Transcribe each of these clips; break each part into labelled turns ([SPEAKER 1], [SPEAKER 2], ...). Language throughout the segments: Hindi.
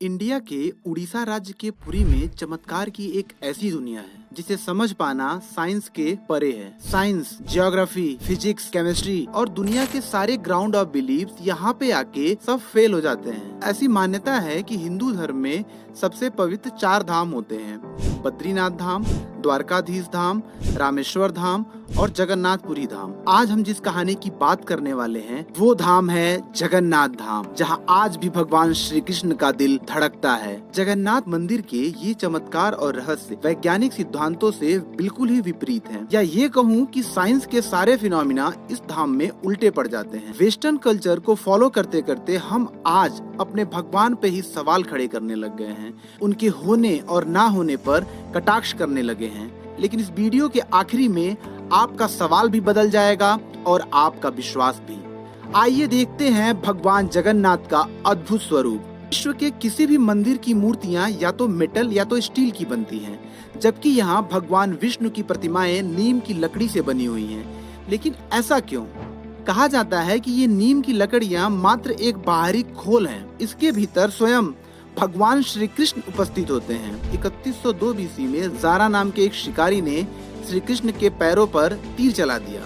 [SPEAKER 1] इंडिया के उड़ीसा राज्य के पुरी में चमत्कार की एक ऐसी दुनिया है जिसे समझ पाना साइंस के परे है। साइंस, ज्योग्राफी, फिजिक्स, केमिस्ट्री और दुनिया के सारे ग्राउंड ऑफ बिलीव्स यहाँ पे आके सब फेल हो जाते हैं। ऐसी मान्यता है कि हिंदू धर्म में सबसे पवित्र 4 धाम होते हैं: बद्रीनाथ धाम, द्वारकाधीश धाम, रामेश्वर धाम और जगन्नाथपुरी धाम। आज हम जिस कहानी की बात करने वाले हैं वो धाम है जगन्नाथ धाम, जहाँ आज भी भगवान श्री कृष्ण का दिल धड़कता है। जगन्नाथ मंदिर के ये चमत्कार और रहस्य वैज्ञानिक सिद्धांतों से बिल्कुल ही विपरीत हैं, या ये कहूँ कि साइंस के सारे फिनोमिना इस धाम में उल्टे पड़ जाते हैं। वेस्टर्न कल्चर को फॉलो करते करते हम आज अपने भगवान पे ही सवाल खड़े करने लग गए हैं, उनके होने और ना होने पर कटाक्ष करने लगे हैं। लेकिन इस वीडियो के आखिरी में आपका सवाल भी बदल जाएगा और आपका विश्वास भी। आइए देखते हैं भगवान जगन्नाथ का अद्भुत स्वरूप। विश्व के किसी भी मंदिर की मूर्तियां या तो मेटल या तो स्टील की बनती हैं, जबकि यहाँ भगवान विष्णु की प्रतिमाएं नीम की लकड़ी से बनी हुई हैं। लेकिन ऐसा क्यों? कहा जाता है कि ये नीम की लकड़ियां मात्र एक बाहरी खोल हैं, इसके भीतर स्वयं भगवान श्री कृष्ण उपस्थित होते हैं। 3102 बीसी में जारा नाम के एक शिकारी ने श्री कृष्ण के पैरों पर तीर चला दिया,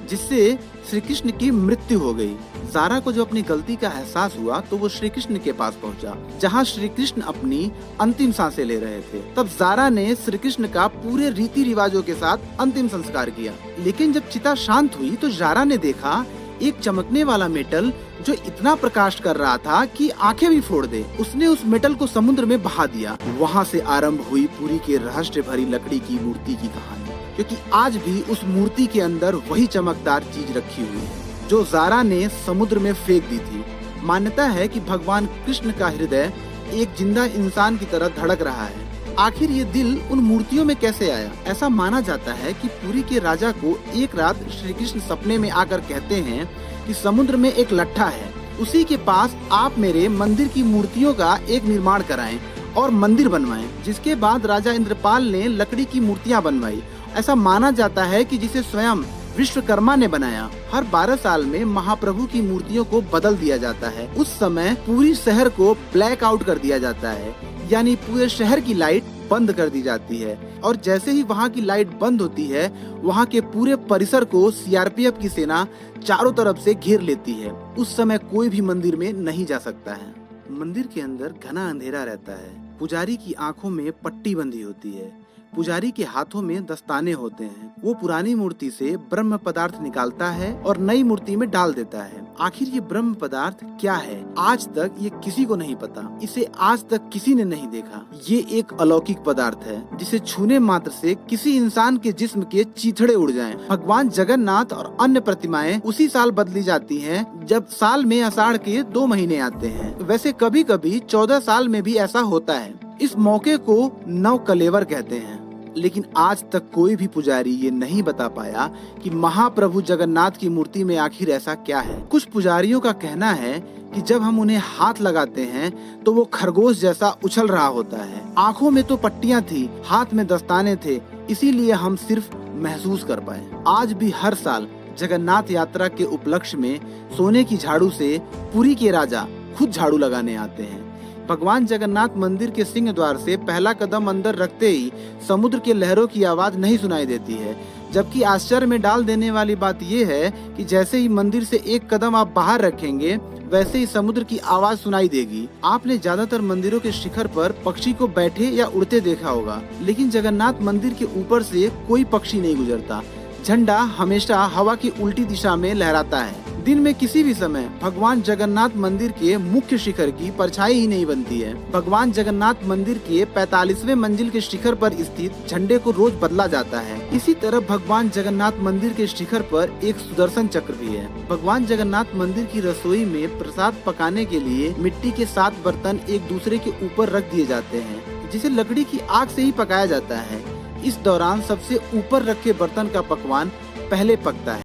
[SPEAKER 1] जिससे श्री कृष्ण की मृत्यु हो गई। जारा को जो अपनी गलती का एहसास हुआ तो वो श्री कृष्ण के पास पहुंचा, जहां श्री कृष्ण अपनी अंतिम सांसें ले रहे थे। तब जारा ने श्री कृष्ण का पूरे रीति रिवाजों के साथ अंतिम संस्कार किया। लेकिन जब चिता शांत हुई तो जारा ने देखा एक चमकने वाला मेटल जो इतना प्रकाश कर रहा था कि आंखें भी फोड़ दे। उसने उस मेटल को समुद्र में बहा दिया। वहाँ से आरंभ हुई पुरी के रहस्य भरी लकड़ी की मूर्ति की कहानी, क्योंकि आज भी उस मूर्ति के अंदर वही चमकदार चीज रखी हुई है जो जारा ने समुद्र में फेंक दी थी। मान्यता है कि भगवान कृष्ण का हृदय एक जिंदा इंसान की तरह धड़क रहा है। आखिर ये दिल उन मूर्तियों में कैसे आया? ऐसा माना जाता है कि पुरी के राजा को एक रात श्री कृष्ण सपने में आकर कहते हैं कि समुद्र में एक लट्ठा है, उसी के पास आप मेरे मंदिर की मूर्तियों का एक निर्माण कराएं और मंदिर बनवाएं। जिसके बाद राजा इंद्रपाल ने लकड़ी की मूर्तियां बनवाई। ऐसा माना जाता है कि जिसे स्वयं विश्वकर्मा ने बनाया। हर 12 साल में महाप्रभु की मूर्तियों को बदल दिया जाता है। उस समय पूरी शहर को ब्लैक आउट कर दिया जाता है, यानी पूरे शहर की लाइट बंद कर दी जाती है। और जैसे ही वहाँ की लाइट बंद होती है, वहाँ के पूरे परिसर को सीआरपीएफ की सेना चारों तरफ से घेर लेती है। उस समय कोई भी मंदिर में नहीं जा सकता है। मंदिर के अंदर घना अंधेरा रहता है। पुजारी की आंखों में पट्टी बंधी होती है। पुजारी के हाथों में दस्ताने होते हैं। वो पुरानी मूर्ति से ब्रह्म पदार्थ निकालता है और नई मूर्ति में डाल देता है। आखिर ये ब्रह्म पदार्थ क्या है? आज तक ये किसी को नहीं पता। इसे आज तक किसी ने नहीं देखा। ये एक अलौकिक पदार्थ है जिसे छूने मात्र से किसी इंसान के जिस्म के चीथड़े उड़ जाएं। भगवान जगन्नाथ और अन्य प्रतिमाएं उसी साल बदली जाती हैं जब साल में आषाढ़ के 2 महीने आते हैं। वैसे कभी कभी 14 साल में भी ऐसा होता है। इस मौके को नव कलेवर कहते हैं। लेकिन आज तक कोई भी पुजारी ये नहीं बता पाया कि महाप्रभु जगन्नाथ की मूर्ति में आखिर ऐसा क्या है। कुछ पुजारियों का कहना है कि जब हम उन्हें हाथ लगाते हैं तो वो खरगोश जैसा उछल रहा होता है। आंखों में तो पट्टियां थी, हाथ में दस्ताने थे, इसीलिए हम सिर्फ महसूस कर पाए। आज भी हर साल जगन्नाथ यात्रा के उपलक्ष्य में सोने की झाड़ू से पुरी के राजा खुद झाड़ू लगाने आते हैं। भगवान जगन्नाथ मंदिर के सिंह द्वार से पहला कदम अंदर रखते ही समुद्र के लहरों की आवाज नहीं सुनाई देती है। जबकि आश्चर्य में डाल देने वाली बात यह है कि जैसे ही मंदिर से एक कदम आप बाहर रखेंगे, वैसे ही समुद्र की आवाज सुनाई देगी। आपने ज्यादातर मंदिरों के शिखर पर पक्षी को बैठे या उड़ते देखा होगा, लेकिन जगन्नाथ मंदिर के ऊपर से कोई पक्षी नहीं गुजरता। झंडा हमेशा हवा की उल्टी दिशा में लहराता है। दिन में किसी भी समय भगवान जगन्नाथ मंदिर के मुख्य शिखर की परछाई ही नहीं बनती है। भगवान जगन्नाथ मंदिर के 45वें मंजिल के शिखर पर स्थित झंडे को रोज बदला जाता है। इसी तरह भगवान जगन्नाथ मंदिर के शिखर पर एक सुदर्शन चक्र भी है। भगवान जगन्नाथ मंदिर की रसोई में प्रसाद पकाने के लिए मिट्टी के 7 बर्तन एक दूसरे के ऊपर रख दिए जाते हैं, जिसे लकड़ी की आग से ही पकाया जाता है। इस दौरान सबसे ऊपर रखे बर्तन का पकवान पहले पकता है।